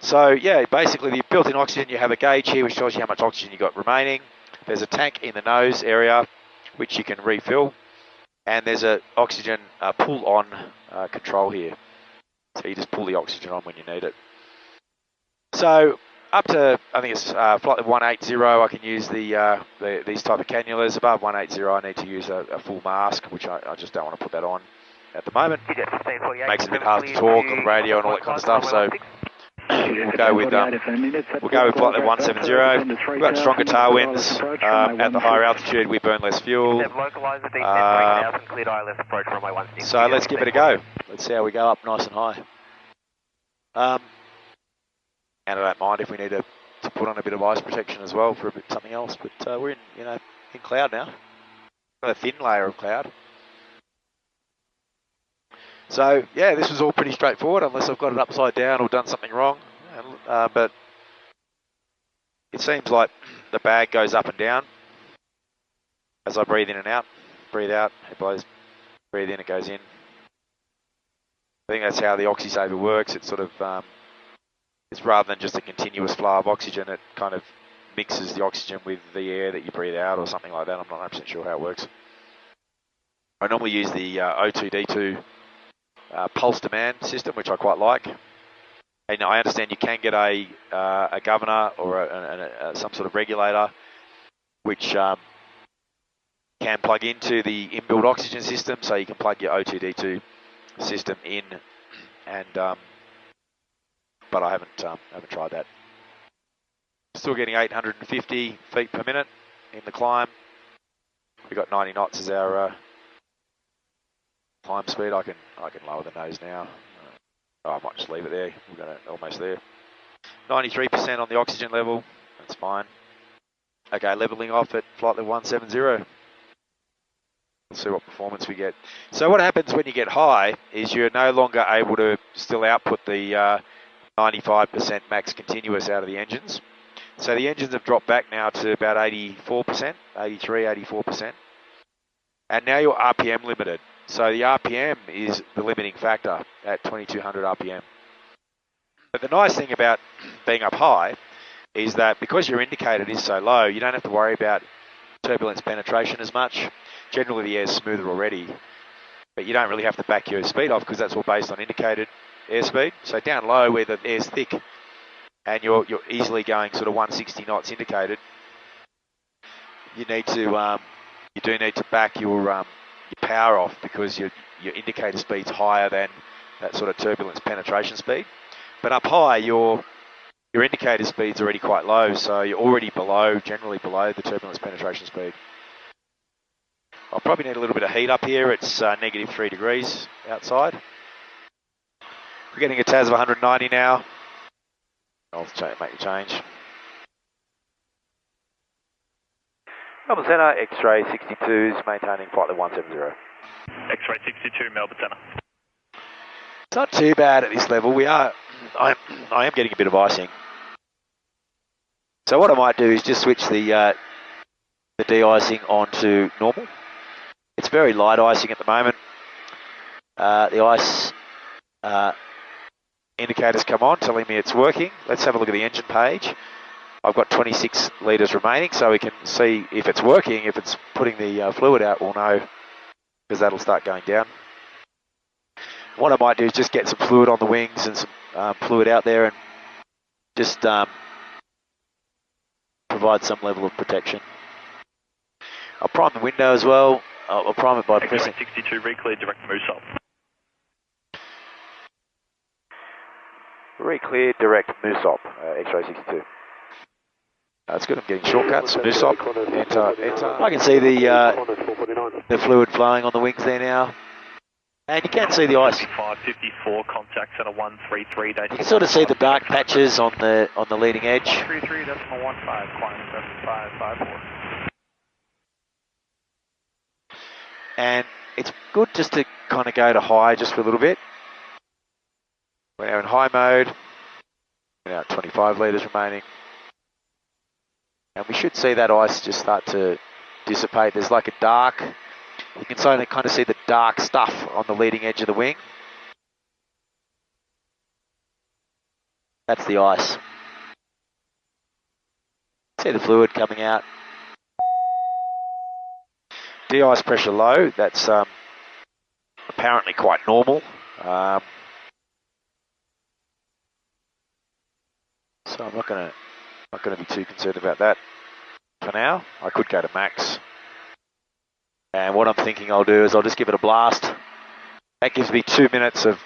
So yeah, basically the built-in oxygen, you have a gauge here which tells you how much oxygen you got remaining. There's a tank in the nose area which you can refill, and there's a oxygen pull-on control here. So you just pull the oxygen on when you need it. So up to, I think it's flight level 180, I can use these type of cannulas. Above 180, I need to use a full mask, which I just don't want to put that on at the moment. Makes it a bit hard to talk on the radio and all that kind of stuff. So we'll go with flight level 170. We've got stronger tailwinds. At the higher altitude, we burn less fuel. So let's give it a go. Let's see how we go up nice and high. And I don't mind if we need to put on a bit of ice protection as well for a bit something else. But we're in cloud now. Got a thin layer of cloud. So yeah, this was all pretty straightforward, unless I've got it upside down or done something wrong. But it seems like the bag goes up and down as I breathe in and out. Breathe out, it blows. Breathe in, it goes in. I think that's how the Oxy Saver works. It sort of It's rather than just a continuous flow of oxygen, it kind of mixes the oxygen with the air that you breathe out or something like that. I'm not 100% sure how it works. I normally use the O2D2 pulse demand system, which I quite like. And I understand you can get a governor or some sort of regulator which can plug into the inbuilt oxygen system, so you can plug your O2D2 system in, and but I haven't tried that. Still getting 850 feet per minute in the climb. We got 90 knots as our climb speed. I can lower the nose now. I might just leave it there. We're gonna almost there. 93% on the oxygen level. That's fine. Okay, leveling off at flight level 170. Let's see what performance we get. So what happens when you get high is you're no longer able to still output the 95% max continuous out of the engines. So the engines have dropped back now to about 84%, 83, 84%. And now you're RPM limited. So the RPM is the limiting factor at 2200 RPM. But the nice thing about being up high is that because your indicator is so low, you don't have to worry about turbulence penetration as much. Generally the air's smoother already, but you don't really have to back your speed off because that's all based on indicated airspeed. So down low where the air's thick and you're easily going sort of 160 knots indicated, you do need to back your power off because your indicator speed's higher than that sort of turbulence penetration speed. But up high, your indicator speed's already quite low, so you're already generally below the turbulence penetration speed. I'll probably need a little bit of heat up here. It's negative 3 degrees outside. We're getting a TAS of 190 now. I'll make the change. Melbourne Centre, X-ray 62 is maintaining flight level 170. X-ray 62, Melbourne Centre. It's not too bad at this level. I am getting a bit of icing. So what I might do is just switch the de-icing onto normal. It's very light icing at the moment. The ice indicators come on, telling me it's working. Let's have a look at the engine page. I've got 26 litres remaining, so we can see if it's working. If it's putting the fluid out, we'll know, because that'll start going down. What I might do is just get some fluid on the wings and some fluid out there and just provide some level of protection. I'll prime the window as well. I'll prime it by pressing. 62, re-clear, direct moose up. Re-clear, direct moose op, X-ray 62. That's good. I'm getting shortcuts. Moose op, enter. I can see the fluid flowing on the wings there now. And you can see the ice. 554, contact center 133. You can sort of see the dark patches on the leading edge. 133.15, climb 7554. And it's good just to kind of go to high just for a little bit. We're now in high mode. We're now at 25 litres remaining. And we should see that ice just start to dissipate. There's like a dark, you can kind of see the dark stuff on the leading edge of the wing. That's the ice. See the fluid coming out. De-ice pressure low, that's apparently quite normal. So I'm not going to be too concerned about that for now. I could go to max. And what I'm thinking I'll do is I'll just give it a blast. That gives me 2 minutes of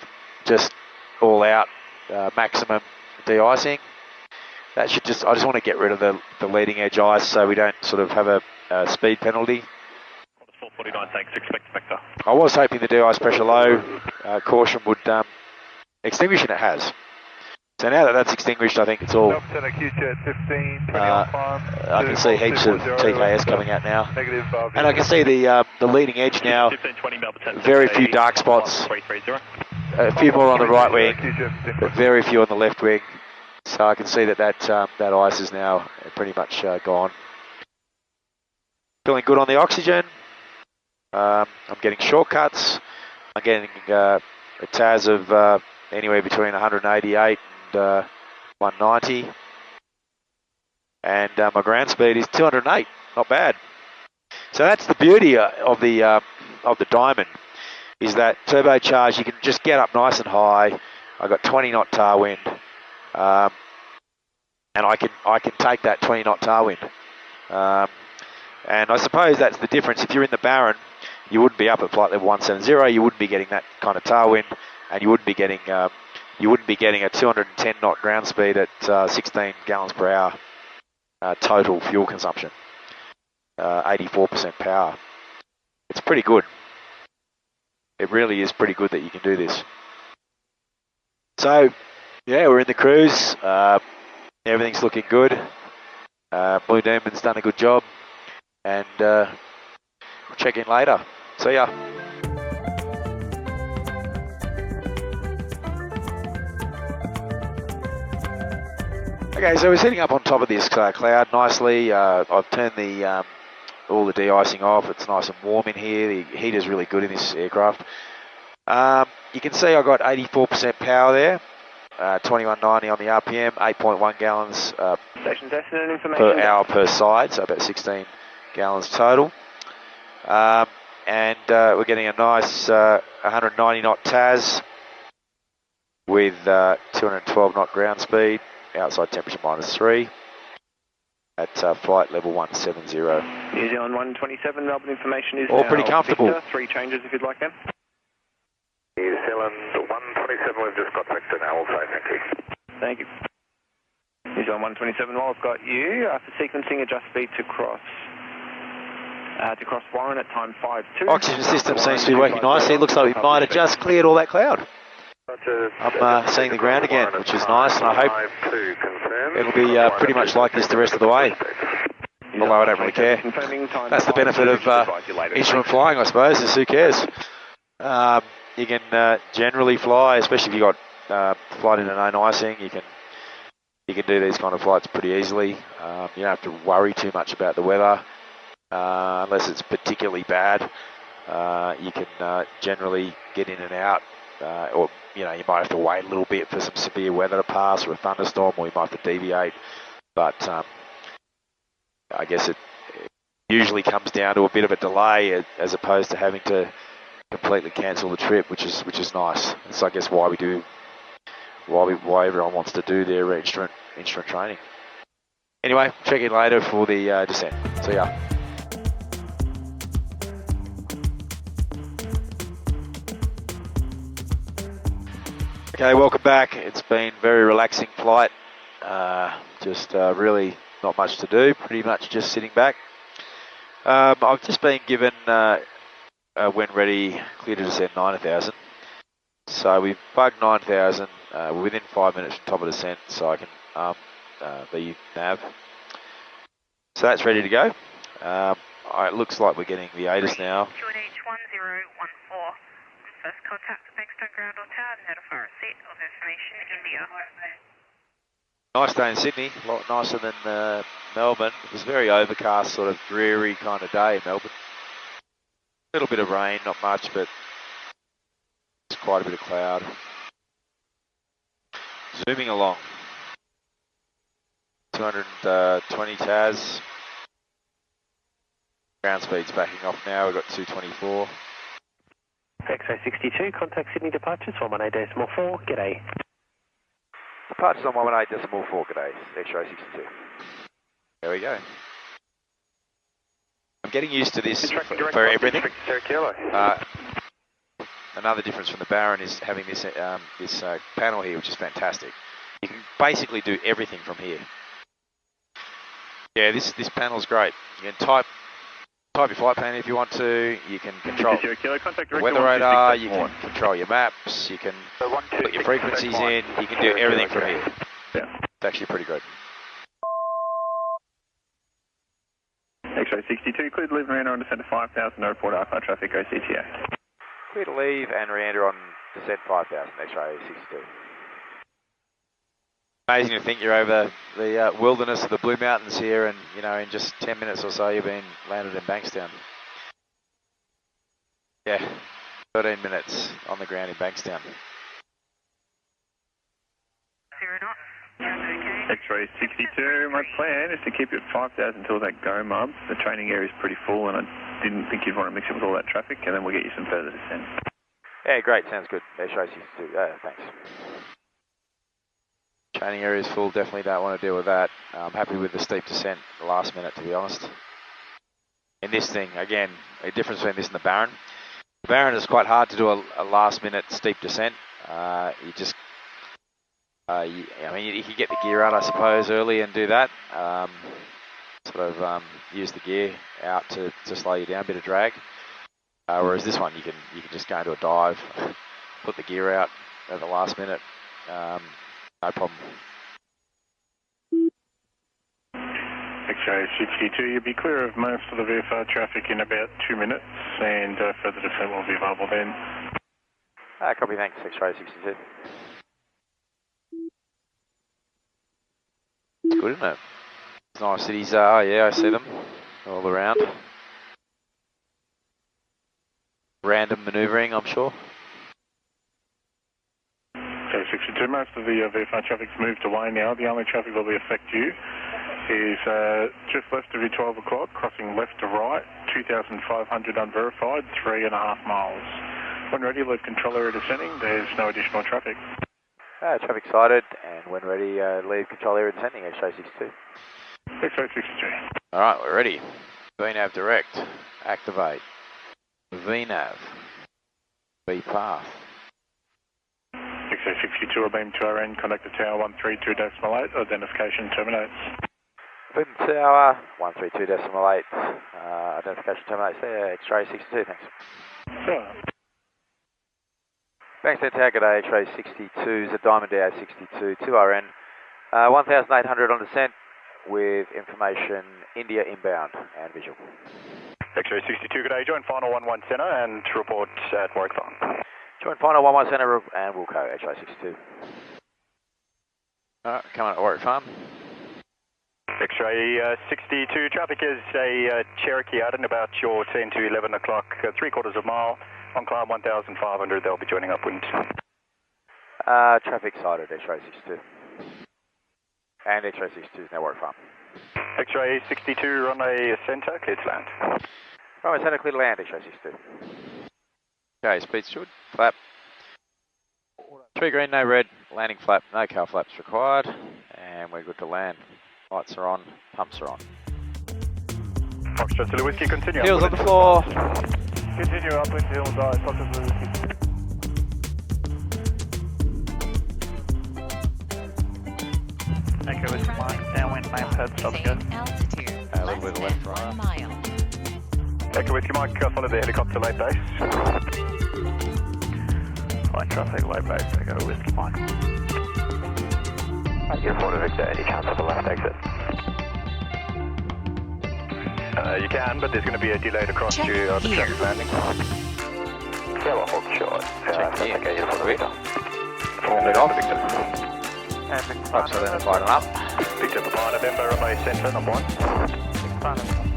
just all out maximum de-icing. That should I just want to get rid of the leading edge ice so we don't sort of have a speed penalty. 449, thanks, expect vector. I was hoping the de-ice pressure low caution would extinguish, and it has. So now that that's extinguished, I think it's all. I can see heaps of TKS coming out now, and I can see the leading edge now. Very few dark spots. A few more on the right wing, but very few on the left wing. So I can see that ice is now pretty much gone. Feeling good on the oxygen. I'm getting shortcuts. I'm getting a TAS of anywhere between 188 and 190. And my ground speed is 208, not bad. So that's the beauty of the Diamond, is that turbocharged, you can just get up nice and high. I got 20 knot tail wind, and I can take that 20 knot tail wind. And I suppose that's the difference. If you're in the Baron, you wouldn't be up at flight level 170. You wouldn't be getting that kind of tail wind, and you wouldn't be getting a 210 knot ground speed at 16 gallons per hour total fuel consumption. 84% power. It's pretty good. It really is pretty good that you can do this. So, yeah, we're in the cruise. Everything's looking good. Blue Demon's done a good job. And we'll check in later. See ya. Okay, so we're sitting up on top of this cloud nicely. I've turned all the de-icing off. It's nice and warm in here. The heater's really good in this aircraft. You can see I got 84% power there. 2190 on the RPM, 8.1 gallons per hour per side, so about 16 gallons total. And we're getting a nice 190 knot TAS with 212 knot ground speed, outside temperature -3 at flight level 170. New Zealand 127, Melbourne information is all pretty comfortable. Victor. 3 changes if you'd like them. New Zealand 127, we've just got Victor now, we'll say thank you. Thank you. New Zealand 127, while I've got you, for sequencing, adjust speed to cross Warren at time 5-2. Oxygen system seems to be working nicely. It looks like we might have just cleared all that cloud. I'm seeing the ground again, which is nice, and I hope it'll be pretty much like this the rest of the way. Although I don't really care. That's the benefit of instrument flying, I suppose, is who cares. You can generally fly, especially if you've got flight into no icing, you can do these kind of flights pretty easily. You don't have to worry too much about the weather, unless it's particularly bad. You can generally get in and out, or you might have to wait a little bit for some severe weather to pass, or a thunderstorm, or you might have to deviate. But I guess it usually comes down to a bit of a delay, as opposed to having to completely cancel the trip, which is nice. It's I guess why everyone wants to do their instrument training. Anyway, check in later for the descent. See ya. Okay, welcome back. It's been a very relaxing flight. Just really not much to do. Pretty much just sitting back. I've just been given, when ready, clear to descend 9,000. So we've bugged 9,000. We're within 5 minutes from top of descent, so I can the nav. So that's ready to go. It looks like we're getting the ATIS now. QNH1014. First contact with Bankstown ground or tower, notify receipt of information, India. Nice day in Sydney, a lot nicer than Melbourne. It was very overcast, sort of dreary kind of day in Melbourne. A little bit of rain, not much, but it's quite a bit of cloud. Zooming along. 220 TAS. Ground speed's backing off now, we've got 224. XA62, contact Sydney departures, 118.4, g'day. Departures on 118.4, g'day, X-ray 62. There we go. I'm getting used to this for everything. Another difference from the Baron is having this panel here, which is fantastic. You can basically do everything from here. Yeah, this panel's great. You can type your flight plan if you want to. You can control the weather radar. You can control your maps. You can put your frequencies in. You can do everything from here. Yeah. It's actually pretty good. X-ray 62, clear to leave Miranda on descent to 5,000, no report IFR traffic, OCTA. Clear to leave and re-enter on descent 5,000, X-ray 62. Amazing to think you're over the wilderness of the Blue Mountains here, and in just 10 minutes or so you've been landed in Bankstown. Yeah, 13 minutes on the ground in Bankstown. 0 knots. X-ray 62, my plan is to keep it 5,000 until that go mub. The training area is pretty full and I didn't think you'd want to mix it with all that traffic, and then we'll get you some further descent. Yeah, great, sounds good. X-ray 62, thanks. Training area is full, definitely don't want to deal with that. I'm happy with the steep descent at the last minute, to be honest. In this thing, again, a difference between this and the Baron. The Baron is quite hard to do a last minute steep descent. You just, I mean, you could get the gear out, I suppose, early and do that. Use the gear out to slow you down, a bit of drag. Whereas this one, you can just go into a dive, put the gear out at the last minute, no problem. X-ray 62, you'll be clear of most of the VFR traffic in about 2 minutes, and further descent will be available then. Copy, thanks, X-ray 62. It's good, isn't it? It's nice cities, yeah, I see them all around. Random manoeuvring, I'm sure. Okay, 62, most of the VFR traffic's moved away now. The only traffic that will affect you is just left of you 12 o'clock, crossing left to right, 2,500 unverified, 3.5 miles. When ready, leave control area descending. There's no additional traffic. Traffic sighted, and when ready, leave control area descending, X-ray 62. X-ray 62. Alright, we're ready. VNAV direct, activate. VNAV, B path. X-ray 62 will beam to our end, contact the tower 132.8, identification terminates. Beam tower 132.8, identification terminates there, X-ray 62, thanks. Sure. Bankstown Tower, good day, X-ray 62 is a Diamond DA62 to RN. 1,800 on descent with information India inbound and visual. X-ray 62, good day, join final 1-1 centre and report at Warwick Farm. Join final 1-1 centre and Wilco, X-ray 62. Alright, come on at Warwick Farm. X-ray 62, traffic is a Cherokee out in about your 10 to 11 o'clock, 3/4 of a mile. On climb 1,500, they'll be joining upwind. Traffic sighted, X-ray 62. And X-ray 62 is now Warwick Farm. X-ray 62, runway centre, clear to land. Runway centre, clear to land, X-ray 62. Okay, speed stood, flap. 3 green, no red, landing flap, no car flaps required. And we're good to land. Lights are on, pumps are on. Foxtrot Zulu Whiskey, continue. Heels on the floor. Continue upwind, heels, Foxtrot Zulu Whiskey. Okay, with Mike, downwind, main pad, stop and go. Altitude, A little bit of left, right. 1 mile. Echo Whiskey Mike, follow the helicopter late base. Fine traffic, low base, Echo Whiskey Mike. You're Florida Victor, any chance of the left exit? You can, but there's going to be a delayed across Check to the here. traffic landing. Yeah, well, hold short. Check here. Okay, you're Florida Victor. Hold it off. And Flaps identified and up. Victor Papa, November, runway centre, number 1.